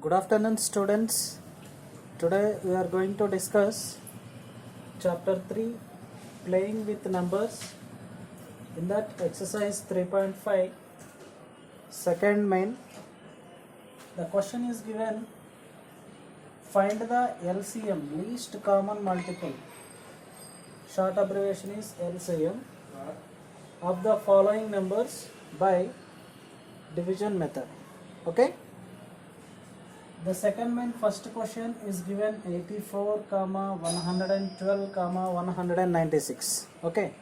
Good afternoon, students. Today we are going to discuss chapter 3, playing with numbers. In that exercise 3.5, second main, the question is given: find the LCM, least common multiple, short abbreviation is LCM, of the following numbers by division method. Okay. The second main first question is given 84, 112, 196. Okay.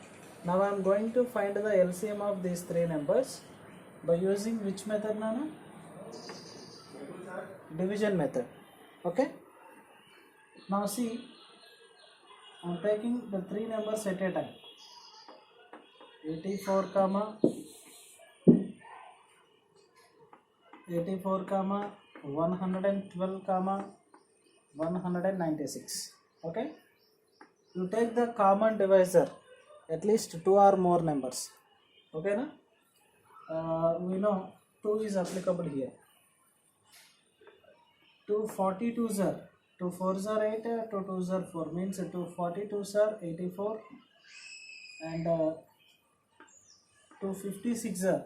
Now I am going to find the LCM of these three numbers by using which method, Nana? Division method. Okay. Now see, I am taking the three numbers at a time. 84, 112, 196. Okay. You take the common divisor, at least two or more numbers. Okay, na? We know 2 is applicable here. 2 42s are 2 4s are 8, 2 2s are 4, means 2 42s are 84, and 2 56 are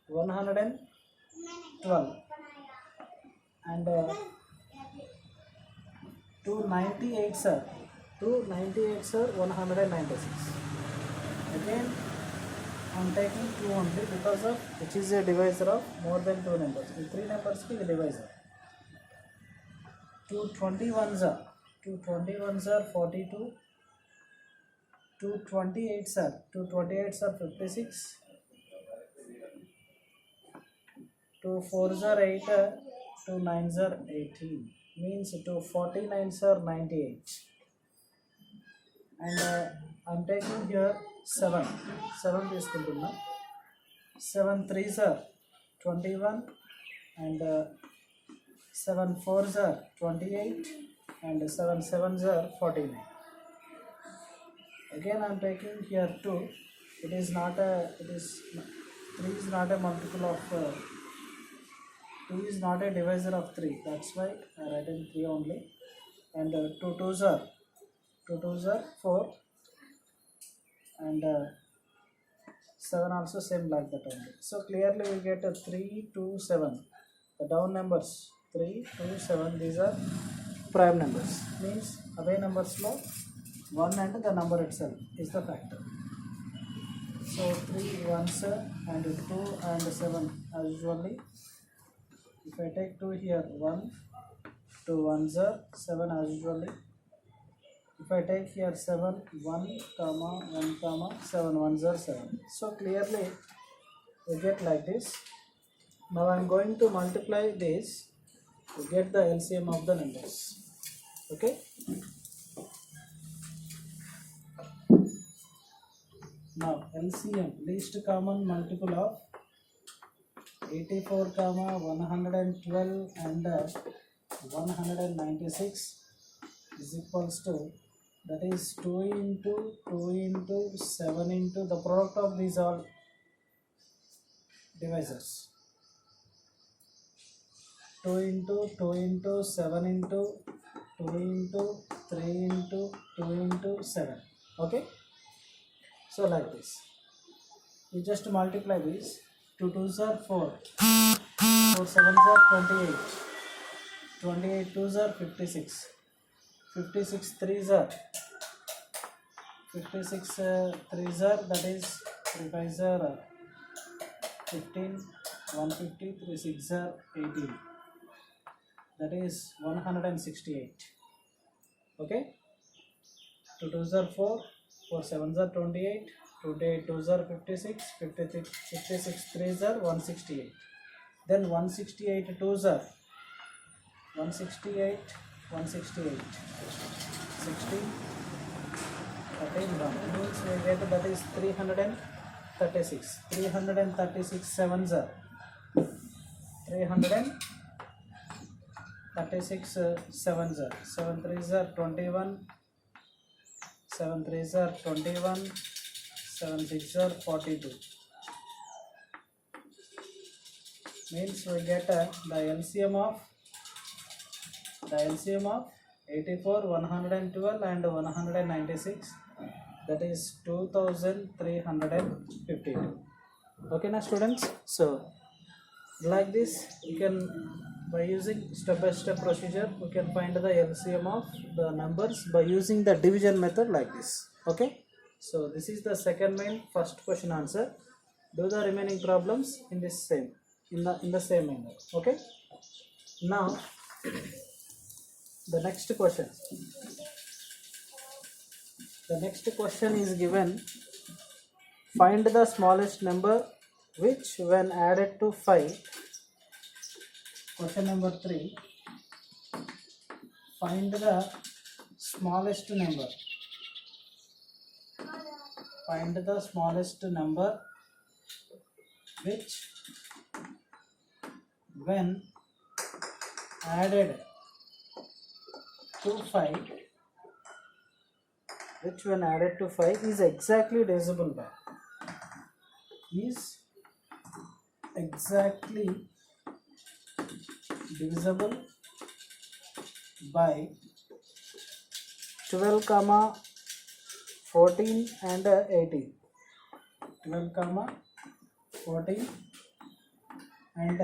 112, and 2 98s are 196. Again I am taking 2 only because of which is a divisor of more than 2 numbers. In 3 numbers ki divisor. 2 21s are 42. 2 28s are 56. 2 4s are 8. 2 9s are 18. Means 2 49s are 98. And I am taking here 7 తీసుకుంటున్నా. 7 3s are 21, and 7 4s are 28, and 7 7s are 49. Again I am taking here 2. 3 is not a multiple of 2 is not a divisor of 3. That's why I write in 3 only. And 2 2s are 4, and 7 also same like that only. So clearly we get a 3 2 7. The down numbers 3 2 7, these are prime numbers, means away numbers lo 1 and the number itself is the factor. So 3 1s and 2 and 7 as usually. If I take 2 here, 1 2 1s are 7 as usually. If I take here 7 1 7 1s are 7. So clearly we get like this. Now I am going to multiply this to get the LCM of the numbers. Okay. Now LCM, least common multiple of 84, 112 and 196 is equals to, that is 2 into 7 into the product of these all divisors. 2 into 7 into 2 into 3 into 2 into 7. Okay. So like this, you just multiply this. 2 2s are 4, 4 7s are 28, 28 2s are 56, 56 3s are that is 3 5s are 15, 150, 3 6 are 18, that is 168. Okay. 2 2s are 4, 4 7s are 28, 28 2s are 56, 56 3s are 168. Then 168 2s are 168, 16, 13 1, means we get that is 336. 336 7s are 336 7s are 7 3s are 21, 7 3s are 21, 7 6s are 42. means we get the LCM of 84, 112 and 196, that is 2352. Okay now students, so like this you can, by using step-by-step procedure, we can find the LCM of the numbers by using the division method like this. Okay, so this is the second main first question answer. Do the remaining problems in this same in the same manner. Okay, now the next question is given. Find the smallest number which when added to 5. Question number 3. Find the smallest number. Find the smallest number which when added to 5, is exactly divisible by. Is exactly divisible by 12, 14 and 18. 12, 14 and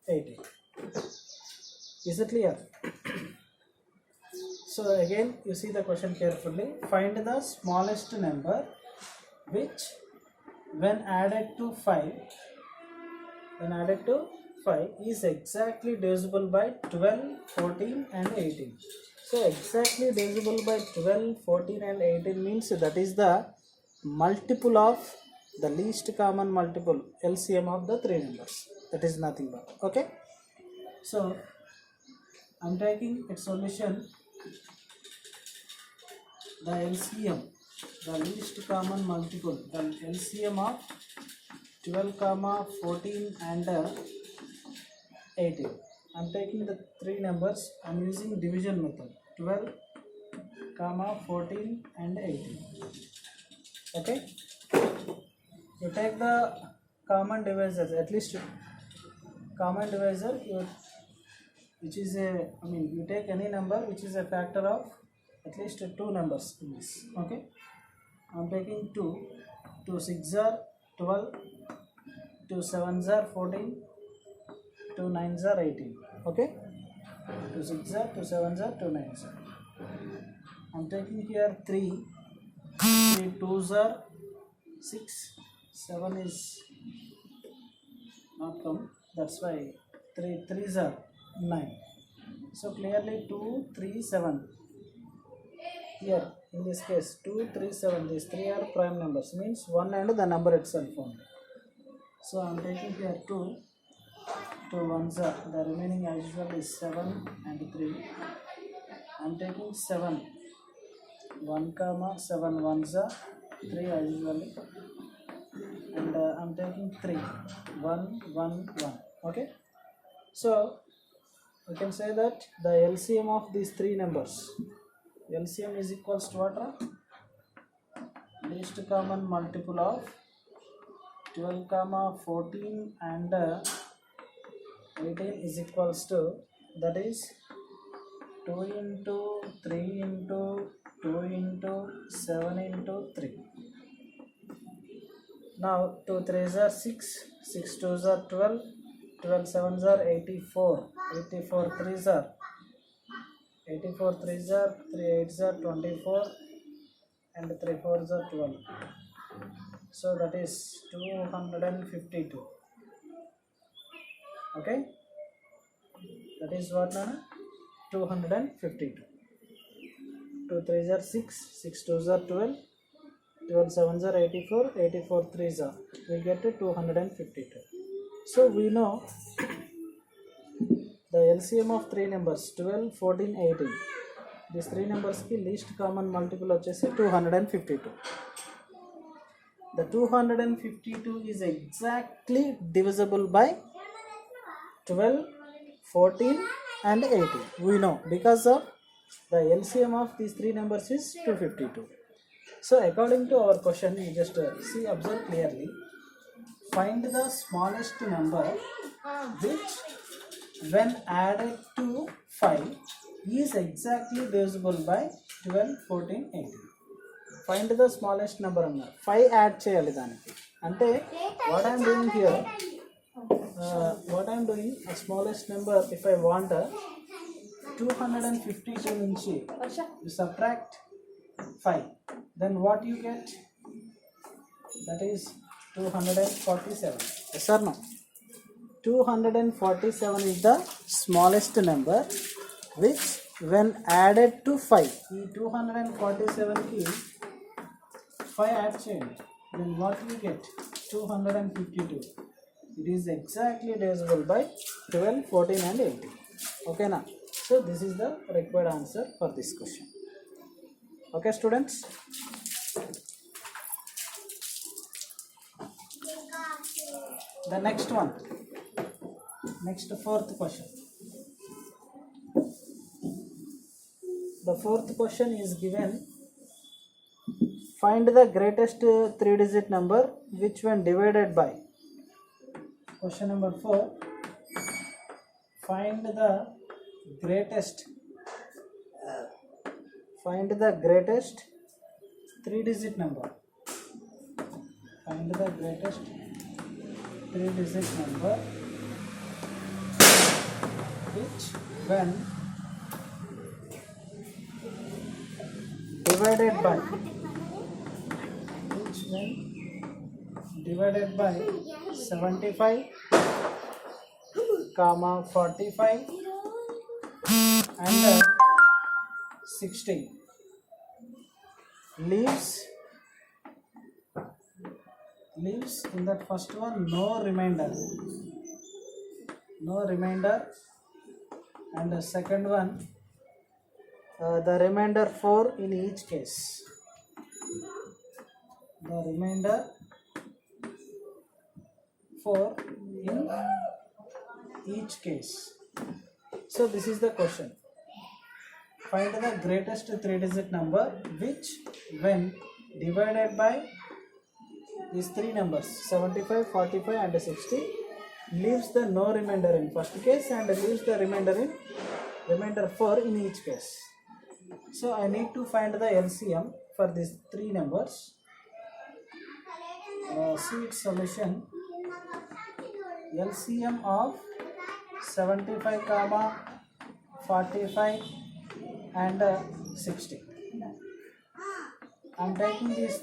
18. Is it clear? So again you see the question carefully. Find the smallest number which when added to 5 is exactly divisible by 12, 14 and 18. So exactly divisible by 12, 14 and 18 means that is the multiple of the least common multiple, LCM of the three numbers. That is nothing but. Okay, so I am taking its solution. The LCM, the least common multiple, the LCM of 12, 14 and 18. I am taking the three numbers. I am using division method. 12, 14 and 18. Okay. You take the common divisors, at least common divisor, which is you take any number which is a factor of at least two numbers in this. Okay, I am taking 2, 2 6 are 12, 2 7 are 14, 2 9 are 18. Okay, 2 6 are 2 7 are 2 9 are. I am taking here 3 2s are 6, 7 is not come, that's why 3 3s are 9. So clearly 2 3 7. Here in this case 2 3 7, these three are prime numbers, means 1 and the number itself only. So I am taking here 2 1s are, the remaining as usual is 7 and 3. I am taking 7, 1, 7 1s are 3 as usually, and I am taking 3, 1 1 1. Okay, so we can say that the LCM of these three numbers, LCM is equals to what? Least common multiple of 12, 14 and 18 is equals to, that is 2 into 3 into 2 into 7 into 3. Now 2 3s are 6, 6 2s are 12, 12 7s are 84, 84 3s are 84 3s are 3 8s are 24 and 3 4s are 12. So that is 252. Okay, that is what, Nana? 252. 2 3s are 6, 6 2s are 12, 12 7s are 84, 84 3s are, we get to 252. So we know the LCM of three numbers 12, 14, 18. These three numbers ki least common multiple vachesi 252. The 252 is exactly divisible by 12, 14 and 18. We know because of the LCM of these three numbers is 252. So according to our question, you just observe clearly. Find the smallest number which when added to 5 is exactly divisible by 12, 14, 18. Find the smallest number అన్నారు. 5 add చేయాలి దానికి. అంటే what I am doing here, a smallest number, if I want 252 నుంచి you subtract 5, then what you get? That is 247. Yes or no? 247 is the smallest number which when added to 5, ఈ 247 కి 5 add చేయండి, then what you get? 252. It is exactly divisible by 12, 14 and 18. Okay na? So this is the required answer for this question. Okay students? The next one, next fourth question. The fourth question is given, find the greatest 3-digit number which when divided by. Question number 4, find the greatest 3-digit number. Find the greatest 3-digit number which when divided by 75, 45 and 60 leaves in that first one no remainder, and the second one the remainder 4 in each case. The remainder 4 in each case. So this is the question. Find the greatest 3-digit number which when divided by these 3 numbers 75, 45 and 60 leaves the no remainder in first case and leaves the remainder 4 in each case. So I need to find the LCM for these 3 numbers. See its solution. LCM of 75, 45 and 60. I am taking these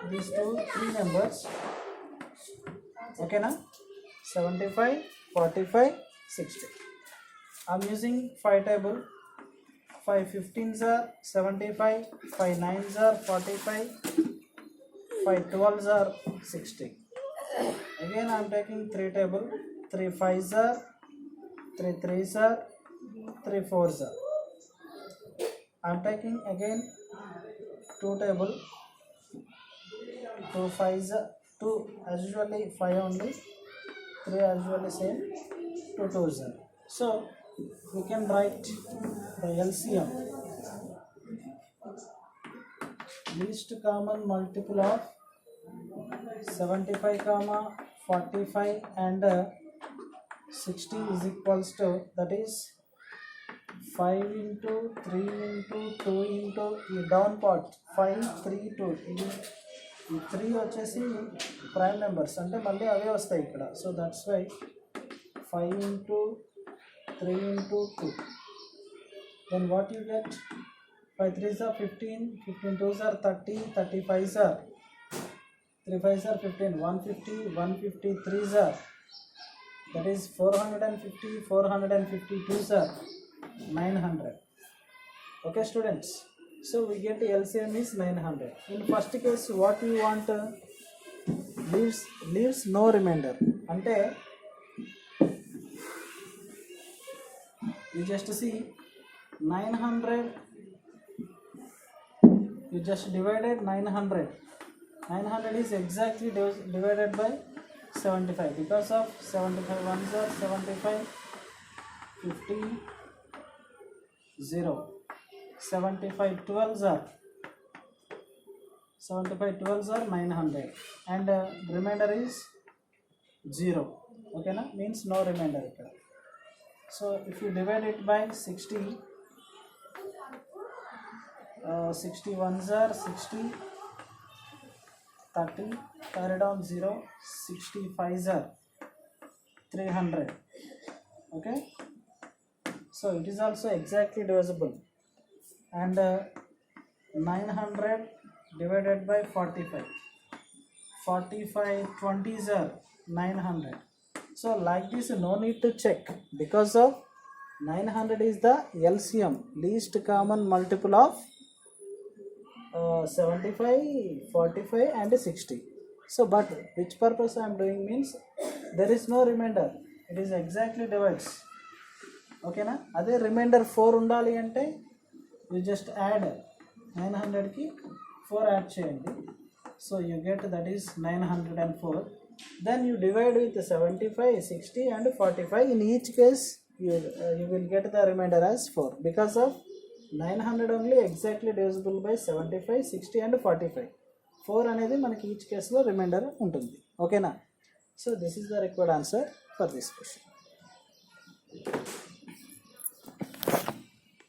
3 numbers. Okay na? 75, 45, 60. I am using 5 table. 5 15s are 75, 5 9s are 45, 5 12s are 60. Again I am taking 3 table. 3 5s are, 3 3s are, 3 4s are. I am taking again 2 table. 2 5s are, 2 as usually 5 only, 3 as usually same, 2 2s are. So we can write the LCM, least common multiple of 75, 45 and 60 is equals to, that is 5 into 3 into 2 into ఈ down part 5 3 2. ఈ 3 వచ్చేసి prime numbers అంటే మళ్ళీ అవే వస్తాయి ఇక్కడ. So that's why 5 into 3 into 2. Then what you get? 5 3s are 15, 15 2s are 30, 35s are, 3 5s are 15, 150, 153s are, that is 450, 452s are 900. Okay students, so we get the LCM is 900. In first case what we want? Leaves no remainder. Ante you just see 900, you just divided 900. 900 is exactly divided by 75 because of 75 ones are 75, 50, 0. 75 12s are 900 and remainder is 0. ఓకేనా, means no reminder ఇక్కడ. So if you divide it by 60, 60 ones are 60, 30, carry down 0, 65s are 300. Okay, so it is also exactly divisible, and 900 divided by 45, 45 20s are 900. So like this, no need to check, because of 900 is the LCM, least common multiple of 75, 45 and 60. So but which purpose I am doing means there is no remainder, it is exactly divides. Okay na, అదే reminder 4 ఉండాలి అంటే you just add 900 కి 4 add చేయండి. So you get that is 904. Then you divide with 75, 60 and 45. In each case you will get the remainder as 4, because of 900 only exactly divisible by 75, 60 and 45. 4 అనేది మనకి each కేసులో reminder ఉంటుంది. ఓకేనా, so this is the required answer for this question.